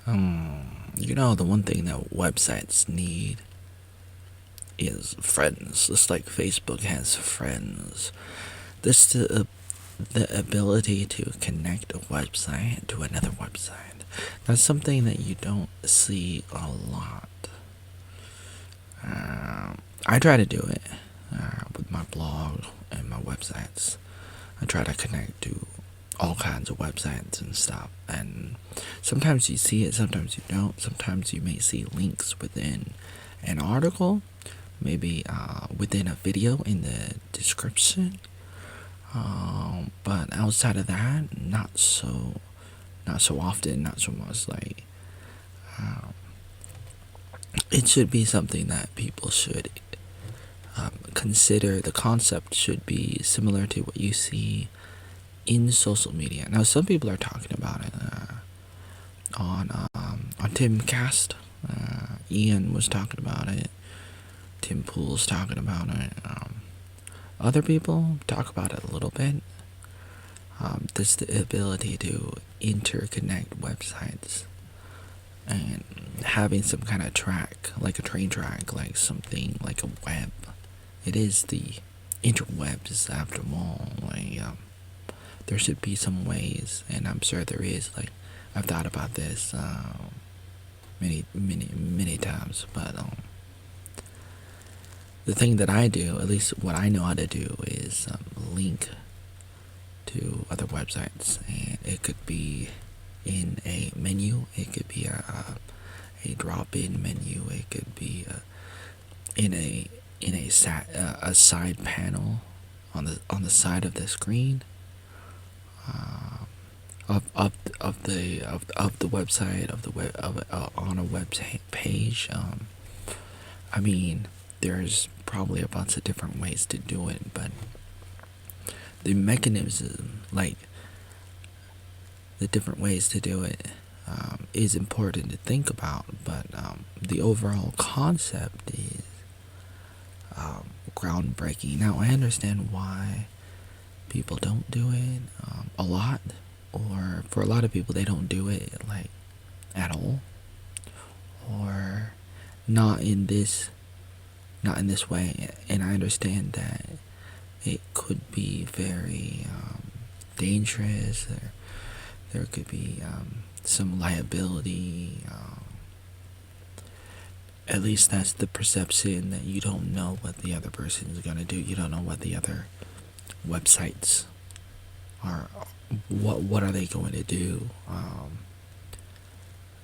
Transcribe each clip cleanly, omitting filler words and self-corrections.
The one thing that websites need is friends. Just like Facebook has friends. This the ability to connect a website to another website. That's something that you don't see a lot. I try to do it with my blog and my websites. I try to connect to all kinds of websites and stuff. And sometimes you see it, sometimes you don't. Sometimes you may see links within an article, maybe within a video in the description. But outside of that, not so often, not so much. Like, it should be something that people should consider. The concept should be similar to what you see in social media. Now, some people are talking about it on Timcast. Ian was talking about it. Tim Pool's talking about it. Other people talk about it a little bit. There's the ability to interconnect websites and having some kind of track, like a train track, like something like a web. It is the interwebs after all. Like, there should be some ways, and I'm sure there is. Like, I've thought about this many times, but the thing that I do, at least what I know how to do, is link to other websites, and it could be in a menu, it could be a drop-in menu, it could be in a side panel on the side of the screen of the website on a web page. I mean, there's probably a bunch of different ways to do it, but the mechanism, like the different ways to do it, is important to think about. But the overall concept is groundbreaking. Now, I understand why people don't do it a lot, or for a lot of people, they don't do it like at all, or not in this way. And I understand that it could be very dangerous. There could be some liability. At least that's the perception, that you don't know what the other person is gonna do. You don't know what the other websites are. What are they going to do?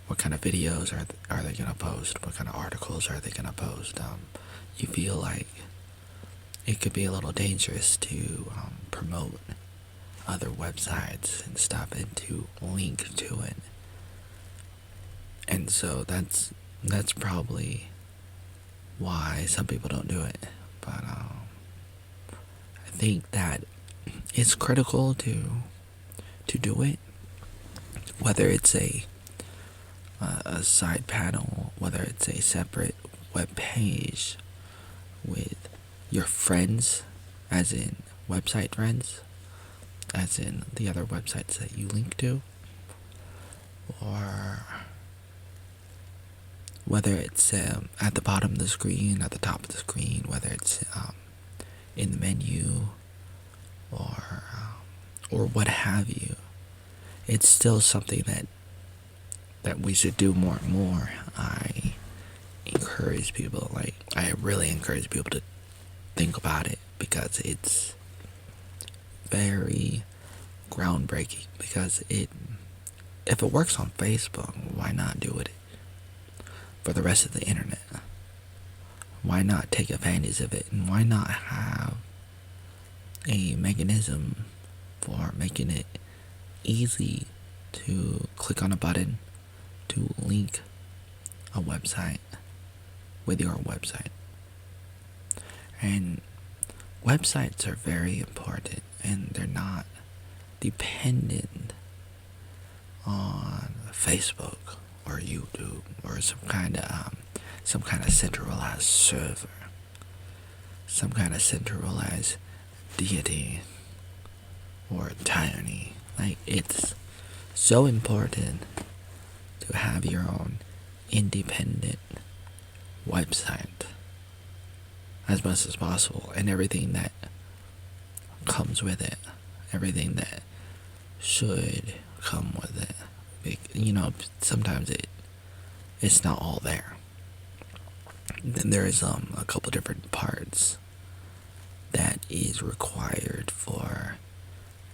What kind of videos are they gonna post? What kind of articles are they gonna post? You feel like it could be a little dangerous to promote other websites and stuff, and to link to it. And so that's probably why some people don't do it. But I think that it's critical to do it, whether it's a side panel, whether it's a separate web page with your friends, as in website friends, as in the other websites that you link to, or whether it's at the bottom of the screen, at the top of the screen, whether it's in the menu, or what have you. It's still something that we should do more and more. I really encourage people to think about it, because it's very groundbreaking. Because if it works on Facebook, why not do it for the rest of the internet? Why not take advantage of it? And why not have a mechanism for making it easy to click on a button to link a website with your website? And websites are very important, and they're not dependent on Facebook or YouTube or some kind of centralized server, some kind of centralized deity or tyranny. Like, it's so important to have your own independent website as much as possible, and everything that comes with it, everything that should come with it. Sometimes it's not all there. Then there is a couple different parts that is required for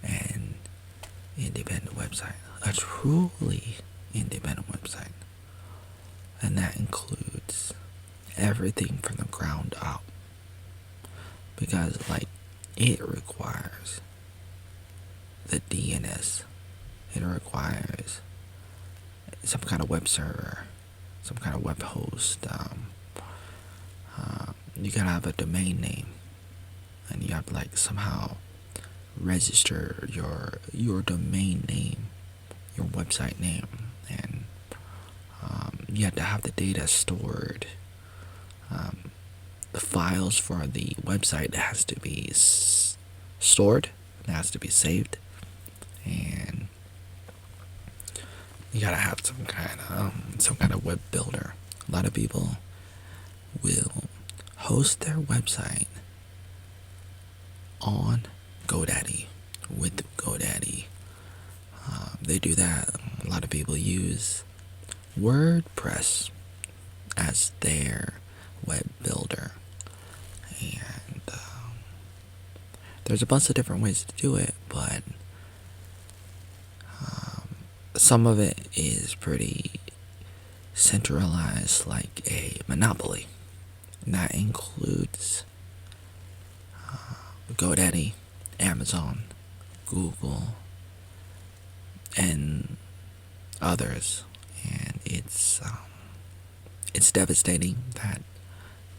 an independent website, a truly independent website, and that includes everything from the ground up, because it requires the DNS, it requires some kind of web server, some kind of web host. You gotta have a domain name, and you have to somehow register your domain name, your website name, and you have to have the data stored. The files for the website has to be stored, it has to be saved, and you gotta have some kind of web builder. A lot of people will host their website on GoDaddy, with GoDaddy. They do that. A lot of people use WordPress as their web builder, and there's a bunch of different ways to do it, but some of it is pretty centralized, like a monopoly. And that includes GoDaddy, Amazon, Google, and others. And it's devastating that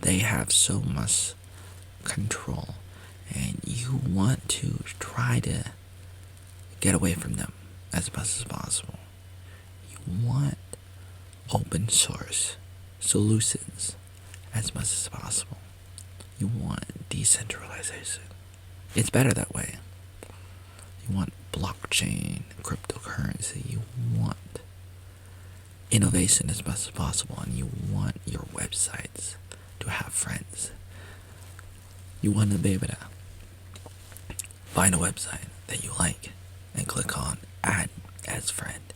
they have so much control, and you want to try to get away from them as much as possible. You want open source solutions as much as possible. You want decentralization. It's better that way. You want blockchain, cryptocurrency. You want innovation as much as possible, and you want your websites to have friends. You want to be able to find a website that you like and click on add as friend,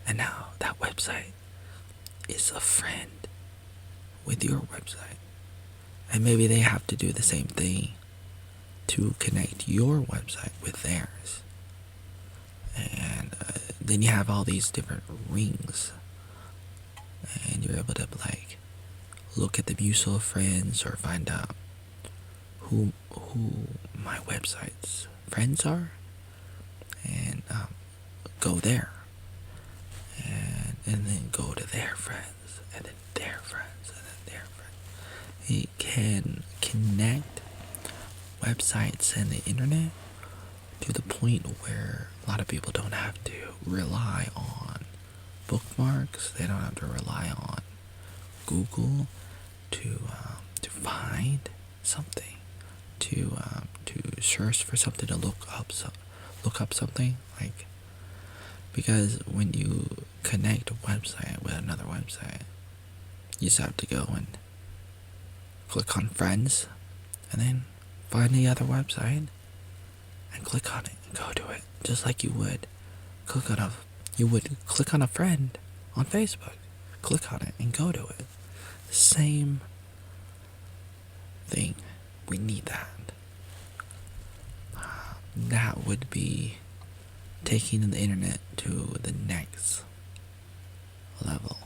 and now that website is a friend with your website, and maybe they have to do the same thing to connect your website with theirs, and then you have all these different rings, and you're able to look at the mutual friends or find out who my website's friends are, and go there, and then go to their friends, and then their friends, and then their friends. It can connect websites and the internet to the point where a lot of people don't have to rely on bookmarks. They don't have to rely on Google to find something, to search for something, to look up something, because when you connect a website with another website, you just have to go and click on friends, and then find the other website and click on it and go to it, just like you would click on a friend on Facebook. Click on it and go to it. Same thing. We need that. That would be taking the internet to the next level.